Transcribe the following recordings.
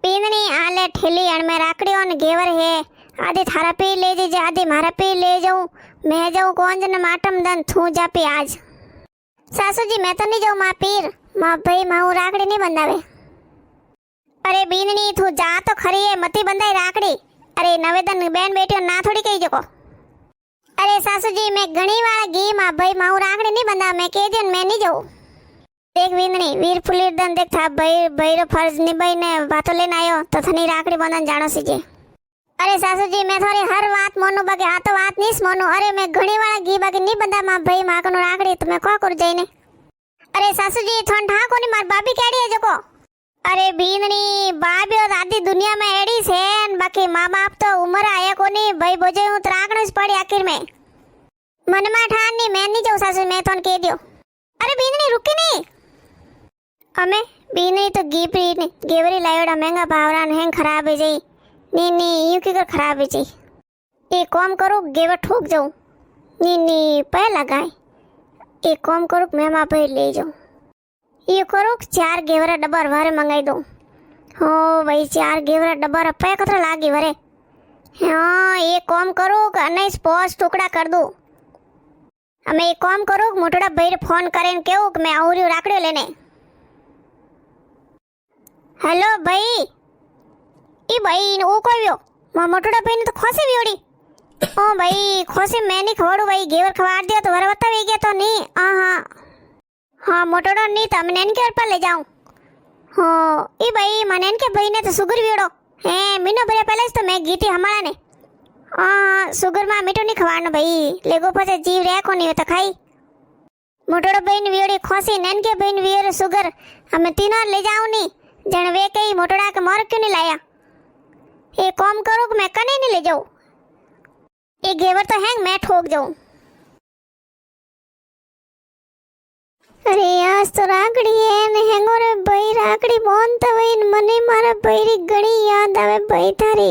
पीननी आले ठेली अण में राखड़ी और घेवर है। आदि थारा पी ले जे आदि मारा पी ले जाऊं। मैं जाऊं कौन जन माटम दन थू जा पी आज। सासू जी मैं तो नहीं जाऊं मां पीर। मां भाई मां राखड़ी नहीं बंधावे। अरे बीननी तू जा तो खरी है मती बंधाई राखड़ी। अरे नवेदन बेन बेटियों ना थोड़ी कही जको। अरे सासू जी मैं घणी वाला गी मां भाई मां राखड़ी नहीं बंधा मैं कह दियो मैं नहीं जाऊं। देख बीननी वीर फुलीर दन देख था भाई भाई रो फर्ज निभाई ने बातो लेने आयो तो थनी राखड़ी बंधन जानो सीजे। अरे सासू जी मैं थोड़ी हर बात मोनू बाकी आ तो बात नहीं मोनू। अरे मैं घणी वाला घी बाकी नहीं बंधा मां भाई मां कनो राखड़ी तो मैं को कर जाईने। अरे सासू जी थोन ठा कोनी मार बाबी केड़ी है जको। अरे बीननी बाबी और आधी दुनिया में एड़ी से बाकी मां बाप तो उम्र आया कोनी भाई बोजे हूं त्राकणस पड़ी आखिर में मन में ठान नहीं मैं नहीं जाऊं सासू मैं थोन कह दियो। अरे बीननी रुकी नहीं अमे बीननी तो घी पी ने गेवरी लायोड़ा महंगा भावरान हैंग खराब है जई। नी नी यूं की कर खराब है जी। एक काम करो गेवर ठोक जाऊं। नी नी पे लगाए एक काम करो मैं मां पे ले जाऊं। ये करो 4 गेवरा डब्बा वारे मंगाई दो। हो भाई 4 गेवरा डब्बा पे कतरा लागी वरे। हां एक काम करो अने स्पोर्ट्स टुकड़ा कर दो। हमें एक काम करो मोटड़ा भाई फोन करेन केवो कि मैं आउरी राखड़ी लेने। हेलो भाई ई भाई ओ कोयो मा मोटड़ा भाई ने तो खोसी वियोड़ी। ओ भाई खोसी मैं नहीं खवाड़ू भाई घेवर खवाड़ दिया तो वरे बतावे गया तो नहीं। हां हां मोटड़ो नहीं तो मैं इनके पर ले जाऊं। हो ई भाई मने इनके भाई ने तो सुगर वियोड़ो है मीनो भरे पहले तो मैं गीती हमारा ने। हां सुगर मा मीठो नहीं खवाड़नो भाई लेगो पछे जीव रे को नहीं तो खाई। मोटड़ो भाई ने वियोड़ी खोसी नैन के भाई ने वियोड़े सुगर हमें तीनों ले जाऊं नहीं जण वे कई मोटड़ा के मोर क्यों नहीं लाया। एक काम करो कि मैं कने नहीं ले जाऊं। एक घेवर तो हैंग मैं ठोक जाऊं। अरे आज तो राखड़ी है ने हैंगो रे भाई राखड़ी बोनता वई मने मारा भाई घणी याद आवे भाई थारी।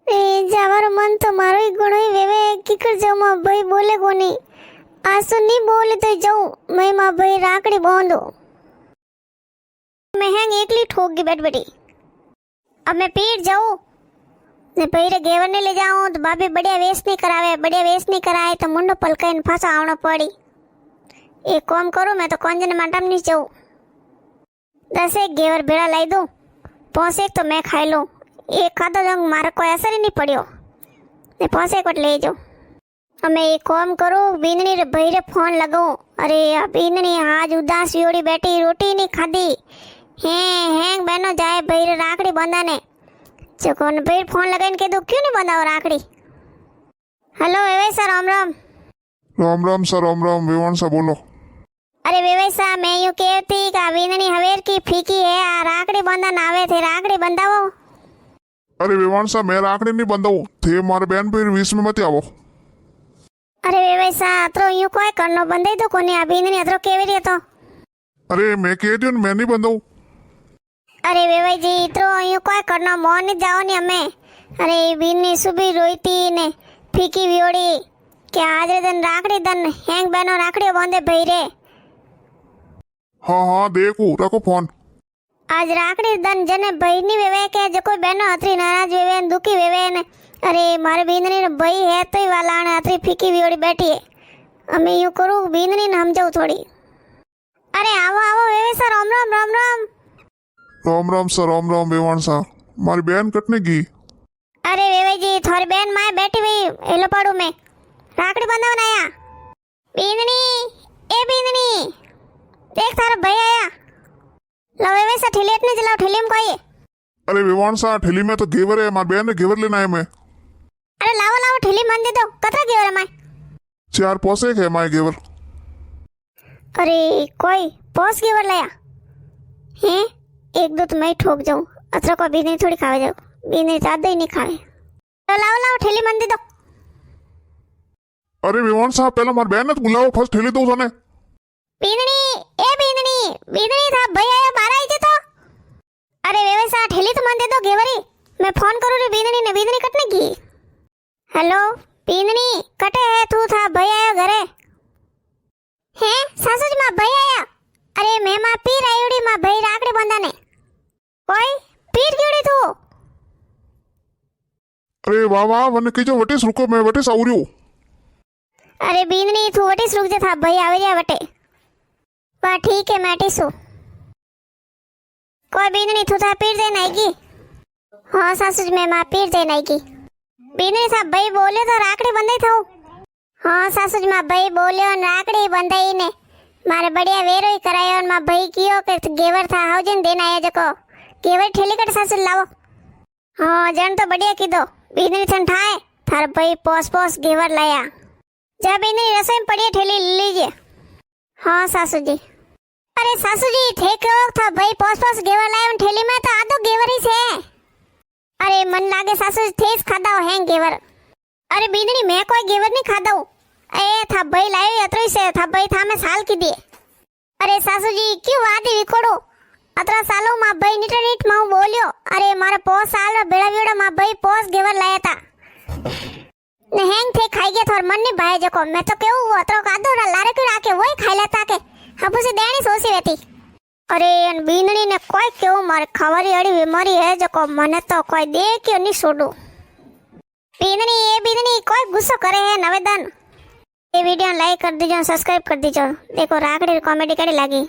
ए जावारो मन तो मारो ही घणो ही वेवे की कर जाऊं मां भाई बोले कोनी। आज तो नहीं बोले तो जाऊं मैं मां भाई राखड़ी बोंदो। मैं हैंग एकली ठोक गई बैठ बैठी। अब मैं पीट जाऊं ने पहले घेवर ने ले जाऊं तो बाबी बढ़िया वेश नहीं करावे बढ़िया वेश नहीं कराए तो मुंडो पलकाइन फासा आवनो पड़ी। एक काम करो मैं तो कौन जने माटम नहीं जाऊं। 10 एक घेवर भेड़ा लाई दूं 5 एक तो मैं खाई लूं। एक खादो जंग मारे कोई असर ही नहीं पड़ियो ने 5 एक वट ले जाओ। अब मैं एक काम करो बीननी रे भाई रे फोन लगाऊं। अरे बीननी आज उदास वियोड़ी बैठी रोटी नहीं खादी हैं बहनों जाए भाई राखड़ी बंधाने जो कौन भाई फोन लगाइन के दो क्यों नहीं बंधाओ राखड़ी। हेलो वेवाई सर राम राम। राम राम सर राम राम विवान सा बोलो। अरे वेवाई साहब मैं यूं कहती कि बीननी हवेर की फीकी है आ राखड़ी बंधन आवे थे राखड़ी बंधाओ। अरे विवान सा मैं राखड़ी नहीं बंधाऊं थे मारे बहन पे 20 में मत आवो। अरे वेवाई साहब अतरो यूं कोई करनो बंधई तो कोनी आ बीननी अतरो केवी रे तो। अरे मैं कह दियो मैं नहीं बंधाऊं। अरे वेवाई जी इतरो यूं कोई करनो मोन नहीं जाओ नहीं हमें। अरे बीननी सुबह रोईती ने फीकी वियोड़ी के आज रे दिन राखड़ी दन हैंग बहनो राखड़ी बांधे भाई रे। हाँ हाँ देखू रखो फोन। आज राखड़ी दन जने भाई नहीं वेवे के जो कोई बहनो अतरी नाराज वेवे न दुखी वेवे ने। अरे मारे बीननी रे भाई है तो ही वाला ने अतरी फीकी वियोड़ी बैठी है। हमें यूं करूं बीननी ने हम जाऊ थोड़ी। अरे आओ आओ वेवे सर राम राम राम राम। राम राम सर राम राम विवान सा मारी बहन कटने की। अरे वेवे जी थोड़ी बहन माए बैठी हुई एलो पाड़ू में राखड़ी बंधावन आया। बीननी ए बीननी देख थारा भाई आया। लो वेवे सा ठेली अपने चलाओ ठेली में कोई है। अरे विवान सा ठेली में तो घेवर है मारी बहन ने घेवर लेना है मैं। अरे लाओ लाओ ठेली मन दे दो कतरा घेवर है माए। 4 पोसेक है माए घेवर। अरे कोई पोस घेवर लाया हैं एक दो तो मैं ठोक जाऊं अतरा को भी नहीं थोड़ी खावे जाओ भी नहीं ज्यादा ही नहीं खाए। तो लाओ लाओ ठेली मन दे दो। अरे विवान साहब पहले मारी बहन ने तो बुलाओ फर्स्ट ठेली दो जाने। बीननी ए बीननी बीननी था भाई आया बारा आई तो। अरे वेवे सा ठेली तो मन दे दो घेवरी मैं फोन करूं रे बीननी ने बीननी कटने की। हेलो बीननी कटे है तू था भाई आयो घरे हैं सासू जी मां भाई आया। अरे मैं मां पी रायुड़ी मां भाई राखड़ी बंधाने कोई अरे वाह वाह મને કીજો વટીસ રૂકો મેં વટીસ આવર્યો अरे बीननी तू वटिस रुक जा था भाई आवे जा वटे वाह ठीक है मैटिसो कोई बीननी तू था पीर दे नाईगी हाँ सासू जी मैं मां पीर दे नाईगी बीननी साहब भाई बोले तो राकड़ी बंधाई थाऊ हाँ सासू जी मां भाई बोले राकड़ी बंधाई ने मारे बढ़िया वेरो ही करायो मां भाई कियो के गेवर था हाउजन देना आया जको गेवर ठेली कट सासू लावो हाँ जन तो बढ़िया कीधो बीननी थन ठाए थार भाई पोस पोस गेवर लाया जा बीननी रसोई में पड़ी ठेली ले लीजिए हाँ सासू जी अरे सासू जी थे क्यों था भाई पोस पोस गेवर लाया ठेली में तो आधो गेवर ही से अरे मन लागे सासू जी थे खादा हो हैं गेवर अरे बीननी मैं कोई गेवर नहीं खाता हूँ ए था भाई लायो अतरी से था भाई था मैं साल की दिए अरे सासू जी क्यों वादी विकोड़ो अतरा सालों मां भाई नीट मां बोलियो अरे मारा पोस साल बेड़ा बेड़ा मां भाई पोस गेवर लाया था ने हैंग थे खाई गया थोर मन नहीं भाई जको मैं तो केऊ वो अतरो कादो लारे के राके वही खाई लेता के हबु से देनी सोसी रहती अरे अन बीननी ने कोई केऊ मार खवारी अड़ी बीमारी है जको मने तो कोई दे के नहीं छोड़ो बीननी कोई गुस्सा करे है नवेदन ये वीडियो लाइक कर दीजिए सब्सक्राइब कर दीजिए देखो राकड़ी कॉमेडी कड़ी लगी।